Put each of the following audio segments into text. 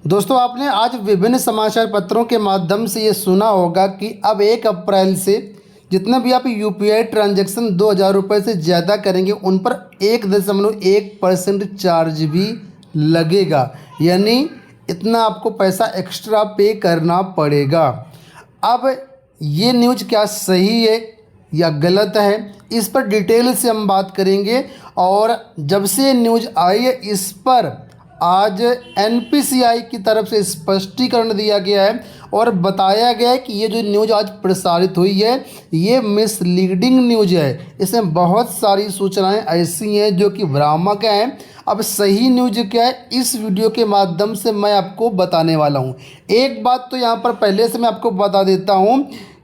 दोस्तों, आपने आज विभिन्न समाचार पत्रों के माध्यम से ये सुना होगा कि अब 1 अप्रैल से जितना भी आप यूपीआई ट्रांजैक्शन 2,000 रुपये से ज़्यादा करेंगे उन पर 1.1% चार्ज भी लगेगा। यानी इतना आपको पैसा एक्स्ट्रा पे करना पड़ेगा। अब ये न्यूज़ क्या सही है या गलत है, इस पर डिटेल से हम बात करेंगे। और जब से न्यूज़ आई है इस पर आज एनपीसीआई की तरफ से स्पष्टीकरण दिया गया है और बताया गया है कि ये जो न्यूज़ आज प्रसारित हुई है ये मिसलीडिंग न्यूज़ है। इसमें बहुत सारी सूचनाएं ऐसी हैं जो कि भ्रामक हैं। अब सही न्यूज़ क्या है, इस वीडियो के माध्यम से मैं आपको बताने वाला हूं। एक बात तो यहाँ पर पहले से मैं आपको बता देता हूं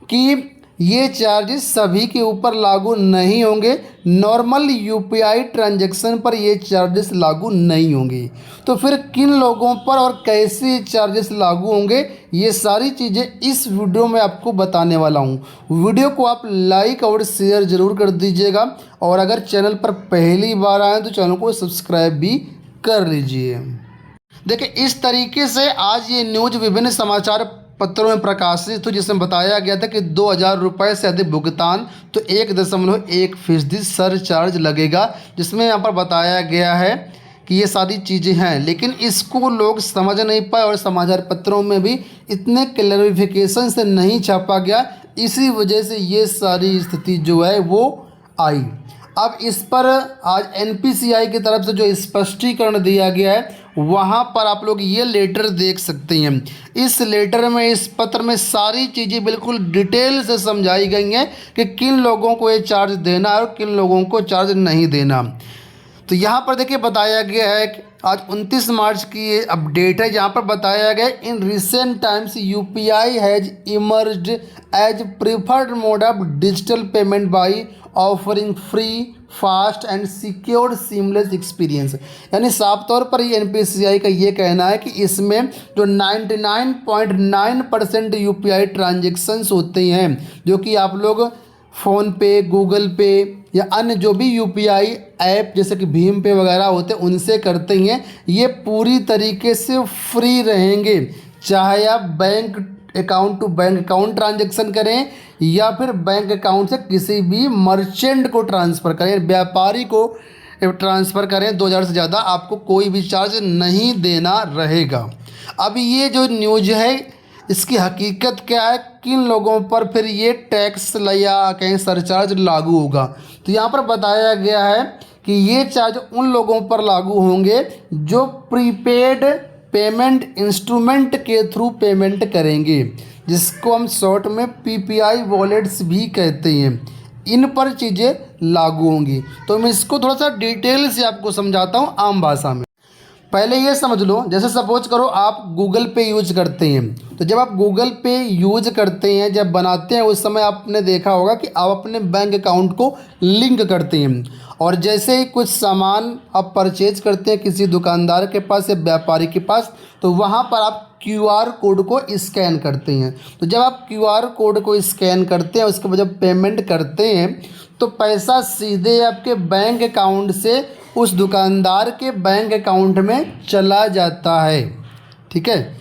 कि ये चार्जेस सभी के ऊपर लागू नहीं होंगे। नॉर्मल यूपीआई ट्रांजैक्शन पर ये चार्जेस लागू नहीं होंगे। तो फिर किन लोगों पर और कैसे चार्जेस लागू होंगे, ये सारी चीज़ें इस वीडियो में आपको बताने वाला हूँ। वीडियो को आप लाइक और शेयर ज़रूर कर दीजिएगा और अगर चैनल पर पहली बार आए तो चैनल को सब्सक्राइब भी कर लीजिए। देखिए, इस तरीके से आज ये न्यूज़ विभिन्न समाचार पत्रों में प्रकाशित हुई, जिसमें बताया गया था कि 2,000 रुपये से अधिक भुगतान तो 1.1% सरचार्ज लगेगा। जिसमें यहाँ पर बताया गया है कि ये सारी चीज़ें हैं, लेकिन इसको लोग समझ नहीं पाए और समाचार पत्रों में भी इतने क्लैरिफिकेशन से नहीं छापा गया। इसी वजह से ये सारी स्थिति जो है वो आई। अब इस पर आज एनपीसीआई की तरफ से जो स्पष्टीकरण दिया गया है वहाँ पर आप लोग ये लेटर देख सकते हैं। इस लेटर में, इस पत्र में सारी चीज़ें बिल्कुल डिटेल से समझाई गई हैं कि किन लोगों को ये चार्ज देना है और किन लोगों को चार्ज नहीं देना। तो यहाँ पर देखिए बताया गया है कि आज 29 मार्च की ये अपडेट है, जहाँ पर बताया गया in recent times UPI has emerged as preferred mode of digital payment by offering free fast and secure seamless experience. यानी साफ तौर पर ये एनपीसीआई का ये कहना है कि इसमें जो 99.9% यूपीआई ट्रांजेक्शन्स होते हैं, जो कि आप लोग फ़ोन पे, गूगल पे या अन्य जो भी यूपीआई ऐप जैसे कि भीम पे वगैरह होते हैं उनसे करते हैं, ये पूरी तरीके से फ्री रहेंगे। चाहे आप bank account to bank account transaction करें या फिर बैंक अकाउंट से किसी भी मर्चेंट को ट्रांसफ़र करें, व्यापारी को ट्रांसफ़र करें, 2,000 से ज़्यादा आपको कोई भी चार्ज नहीं देना रहेगा। अब ये जो न्यूज़ है इसकी हकीकत क्या है, किन लोगों पर फिर ये टैक्स या कहीं सरचार्ज लागू होगा, तो यहाँ पर बताया गया है कि ये चार्ज उन लोगों पर लागू होंगे जो प्रीपेड पेमेंट इंस्ट्रूमेंट के थ्रू पेमेंट करेंगे, जिसको हम शॉर्ट में पीपीआई वॉलेट्स भी कहते हैं। इन पर चीज़ें लागू होंगी। तो मैं इसको थोड़ा सा डिटेल से आपको समझाता हूँ आम भाषा में। पहले ये समझ लो, जैसे सपोज करो आप गूगल पे यूज करते हैं, तो जब आप गूगल पे यूज करते हैं, जब बनाते हैं, उस समय आपने देखा होगा कि आप अपने बैंक अकाउंट को लिंक करते हैं। और जैसे ही कुछ सामान आप परचेज करते हैं किसी दुकानदार के पास या व्यापारी के पास, तो वहाँ पर आप क्यूआर कोड को स्कैन करते हैं। तो जब आप क्यूआर कोड को स्कैन करते हैं, उसके बाद जब पेमेंट करते हैं तो पैसा सीधे आपके बैंक अकाउंट से उस दुकानदार के बैंक अकाउंट में चला जाता है। ठीक है,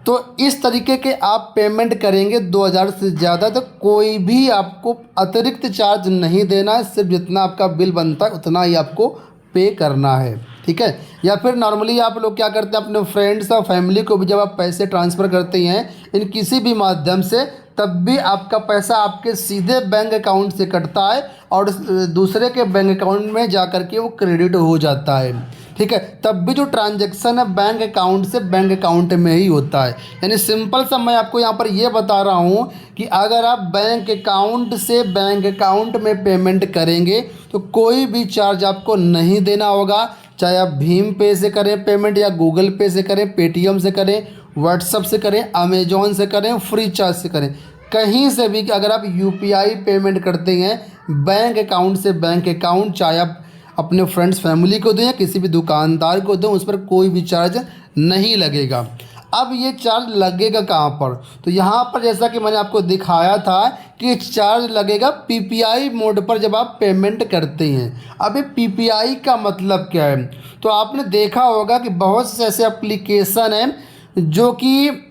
तो इस तरीके के आप पेमेंट करेंगे 2,000 से ज़्यादा तो कोई भी आपको अतिरिक्त चार्ज नहीं देना है। सिर्फ जितना आपका बिल बनता है उतना ही आपको पे करना है। ठीक है, या फिर नॉर्मली आप लोग क्या करते हैं, अपने फ्रेंड्स और फैमिली को भी जब आप पैसे ट्रांसफ़र करते हैं इन किसी भी माध्यम से, तब भी आपका पैसा आपके सीधे बैंक अकाउंट से कटता है और दूसरे के बैंक अकाउंट में जा कर के वो क्रेडिट हो जाता है। ठीक है, तब भी जो ट्रांजैक्शन है बैंक अकाउंट से बैंक अकाउंट में ही होता है। यानी सिंपल सा मैं आपको यहाँ पर ये बता रहा हूँ कि अगर आप बैंक अकाउंट से बैंक अकाउंट में पेमेंट करेंगे तो कोई भी चार्ज आपको नहीं देना होगा। चाहे आप भीम पे से करें पेमेंट या गूगल पे से करें, पेटीएम से करें, व्हाट्सअप से करें, अमेजोन से करें, फ्री चार्ज से करें, कहीं से भी अगर आप यूपीआई पेमेंट करते हैं बैंक अकाउंट से बैंक अकाउंट, चाहे आप अपने फ्रेंड्स फैमिली को दें या किसी भी दुकानदार को दें, उस पर कोई भी चार्ज नहीं लगेगा। अब ये चार्ज लगेगा कहाँ पर, तो यहाँ पर जैसा कि मैंने आपको दिखाया था कि चार्ज लगेगा पीपीआई मोड पर जब आप पेमेंट करते हैं। अब ये पीपीआई का मतलब क्या है, तो आपने देखा होगा कि बहुत से ऐसे एप्लीकेशन हैं जो कि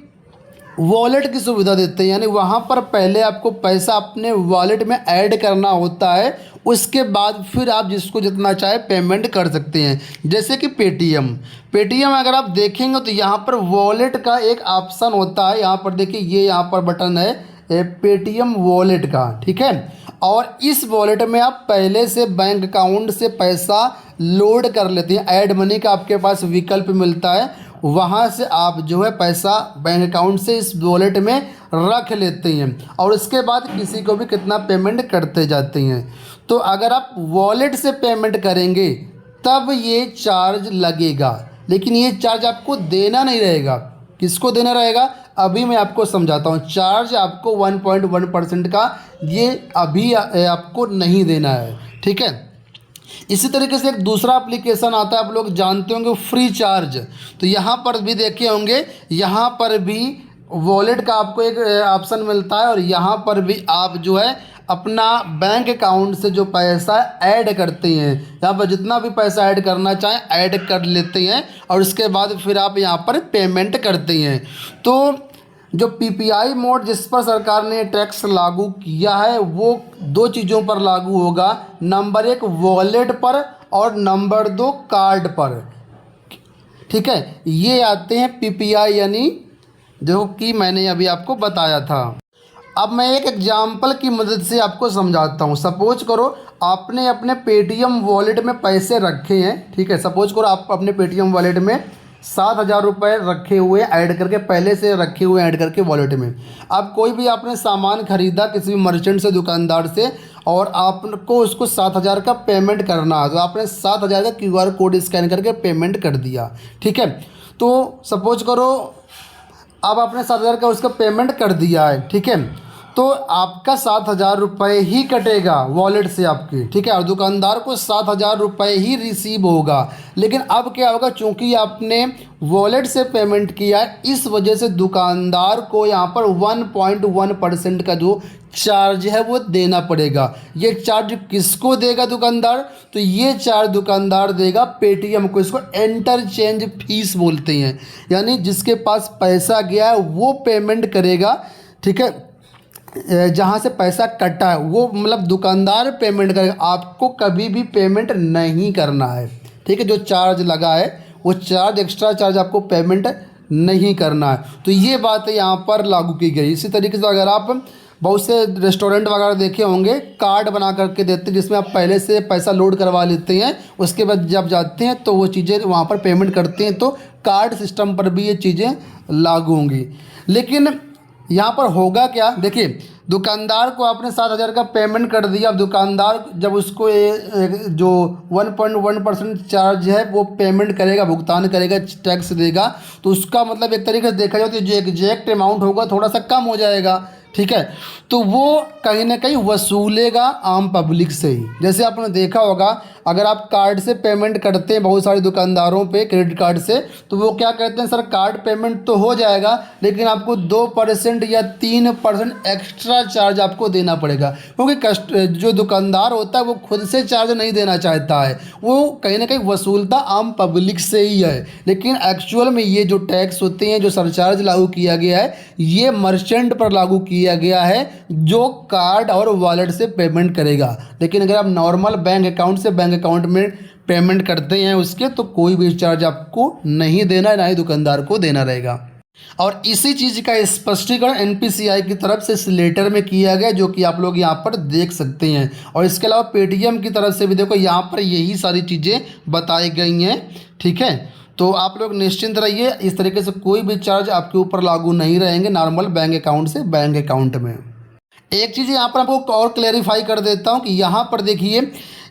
वॉलेट की सुविधा देते हैं, यानी वहाँ पर पहले आपको पैसा अपने वॉलेट में ऐड करना होता है, उसके बाद फिर आप जिसको जितना चाहे पेमेंट कर सकते हैं। जैसे कि पेटीएम, अगर आप देखेंगे तो यहाँ पर वॉलेट का एक ऑप्शन होता है, यहाँ पर देखिए ये यहाँ पर बटन है पेटीएम वॉलेट का, ठीक है। और इस वॉलेट में आप पहले से बैंक अकाउंट से पैसा लोड कर लेते हैं, ऐड मनी का आपके पास विकल्प मिलता है, वहाँ से आप जो है पैसा बैंक अकाउंट से इस वॉलेट में रख लेते हैं और उसके बाद किसी को भी कितना पेमेंट करते जाते हैं। तो अगर आप वॉलेट से पेमेंट करेंगे तब ये चार्ज लगेगा, लेकिन ये चार्ज आपको देना नहीं रहेगा। किसको देना रहेगा, अभी मैं आपको समझाता हूँ। चार्ज आपको 1.1% का ये अभी आपको नहीं देना है, ठीक है। इसी तरीके से एक दूसरा एप्लीकेशन आता है, आप लोग जानते होंगे, फ्री चार्ज। तो यहाँ पर भी देखे होंगे, यहाँ पर भी वॉलेट का आपको एक ऑप्शन मिलता है और यहाँ पर भी आप जो है अपना बैंक अकाउंट से जो पैसा ऐड करते हैं, यहाँ पर जितना भी पैसा ऐड करना चाहें ऐड कर लेते हैं और उसके बाद फिर आप यहाँ पर पेमेंट करते हैं। तो जो पीपीआई मोड जिस पर सरकार ने टैक्स लागू किया है वो दो चीज़ों पर लागू होगा, नंबर 1 वॉलेट पर और नंबर 2 कार्ड पर, ठीक है। ये आते हैं पीपीआई, यानी जो कि मैंने अभी आपको बताया था। अब मैं एक एग्जाम्पल की मदद से आपको समझाता हूँ। सपोज करो आपने अपने पेटीएम वॉलेट में पैसे रखे हैं, ठीक है। सपोज करो आप अपने पेटीएम वॉलेट में 7,000 रुपये रखे हुए ऐड करके, पहले से रखे हुए ऐड करके वॉलेट में। अब कोई भी आपने सामान खरीदा किसी भी मर्चेंट से, दुकानदार से, और आपको उसको 7,000 का पेमेंट करना है, तो आपने 7,000 का क्यूआर कोड स्कैन करके पेमेंट कर दिया, ठीक है। तो सपोज करो अब आपने 7,000 का उसका पेमेंट कर दिया है, ठीक है। तो आपका 7,000 रुपये ही कटेगा वॉलेट से आपके, ठीक है, और दुकानदार को 7,000 रुपये ही रिसीव होगा। लेकिन अब क्या होगा, चूंकि आपने वॉलेट से पेमेंट किया है, इस वजह से दुकानदार को यहाँ पर 1.1% का जो चार्ज है वो देना पड़ेगा। ये चार्ज किसको देगा दुकानदार, तो ये चार्ज दुकानदार देगा पेटीएम को। इसको इंटरचेंज फीस बोलते हैं, यानी जिसके पास पैसा गया है वो पेमेंट करेगा, ठीक है। जहाँ से पैसा कटा है वो मतलब दुकानदार पेमेंट करेगा, आपको कभी भी पेमेंट नहीं करना है, ठीक है। जो चार्ज लगा है वो चार्ज, एक्स्ट्रा चार्ज आपको पेमेंट नहीं करना है। तो ये बात यहाँ पर लागू की गई। इसी तरीके से अगर आप बहुत से रेस्टोरेंट वगैरह देखे होंगे, कार्ड बना करके देते हैं जिसमें आप पहले से पैसा लोड करवा लेते हैं, उसके बाद जब जाते हैं तो वो चीज़ें वहाँ पर पेमेंट करते हैं, तो कार्ड सिस्टम पर भी ये चीज़ें लागू होंगी। लेकिन यहाँ पर होगा क्या, देखिए, दुकानदार को आपने 7,000 का पेमेंट कर दिया। अब दुकानदार जब उसको जो 1.1% चार्ज है वो पेमेंट करेगा, भुगतान करेगा, टैक्स देगा, तो उसका मतलब एक तरीके से देखा जाए तो जो एग्जैक्ट अमाउंट होगा थोड़ा सा कम हो जाएगा, ठीक है। तो वो कहीं ना कहीं वसूलेगा आम पब्लिक से ही। जैसे आपने देखा होगा, अगर आप कार्ड से पेमेंट करते हैं बहुत सारे दुकानदारों पे क्रेडिट कार्ड से, तो वो क्या कहते हैं, सर कार्ड पेमेंट तो हो जाएगा लेकिन आपको 2% या 3% एक्स्ट्रा चार्ज आपको देना पड़ेगा, क्योंकि जो दुकानदार होता है वो खुद से चार्ज नहीं देना चाहता है, वो कहीं ना कहीं वसूलता आम पब्लिक से ही है। लेकिन एक्चुअल में ये जो टैक्स होते हैं, जो सरचार्ज लागू किया गया है, ये मर्चेंट पर लागू किया गया है जो कार्ड और वॉलेट से पेमेंट करेगा। लेकिन अगर आप नॉर्मल बैंक अकाउंट से बैंक अकाउंट में पेमेंट करते हैं उसके, तो कोई भी चार्ज आपको नहीं देना है, ना ही दुकानदार को देना रहेगा। और इसी चीज़ का स्पष्टीकरण एनपीसीआई की तरफ से इस लेटर में किया गया, जो कि आप लोग यहाँ पर देख सकते हैं। और इसके अलावा पेटीएम की तरफ से भी देखो, यहाँ पर यही सारी चीज़ें बताई गई हैं, ठीक है। तो आप लोग निश्चिंत रहिए, इस तरीके से कोई भी चार्ज आपके ऊपर लागू नहीं रहेंगे नॉर्मल बैंक अकाउंट से बैंक अकाउंट में। एक चीज़ यहाँ पर आपको और क्लैरिफाई कर देता हूँ कि यहाँ पर देखिए,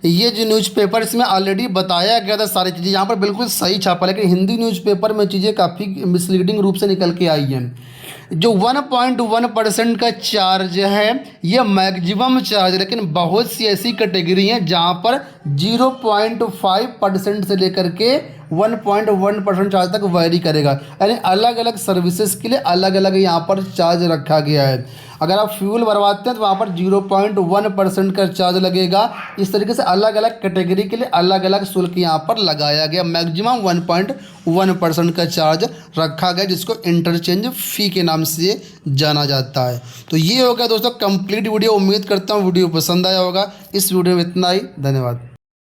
ये जो न्यूज़पेपर्स में ऑलरेडी बताया गया था सारी चीज़ें, यहाँ पर बिल्कुल सही छापा, लेकिन हिंदी न्यूज़पेपर में चीज़ें काफ़ी मिसलीडिंग रूप से निकल के आई हैं। जो 1.1% का चार्ज है ये मैक्सिमम चार्ज है, लेकिन बहुत सी ऐसी कैटेगरी हैं जहाँ पर 0.5% से लेकर के 1.1% चार्ज तक वैरी करेगा। यानी अलग अलग सर्विसेज के लिए अलग अलग यहाँ पर चार्ज रखा गया है। अगर आप फ्यूल भरवाते हैं तो वहाँ पर 0.1% का चार्ज लगेगा। इस तरीके से अलग अलग कैटेगरी के लिए अलग अलग शुल्क यहाँ पर लगाया गया। मैक्सिमम 1.1% का चार्ज रखा गया, जिसको इंटरचेंज फ़ी के नाम से जाना जाता है। तो ये हो गया दोस्तों कंप्लीट वीडियो। उम्मीद करता हूँ वीडियो पसंद आया होगा। इस वीडियो में इतना ही, धन्यवाद।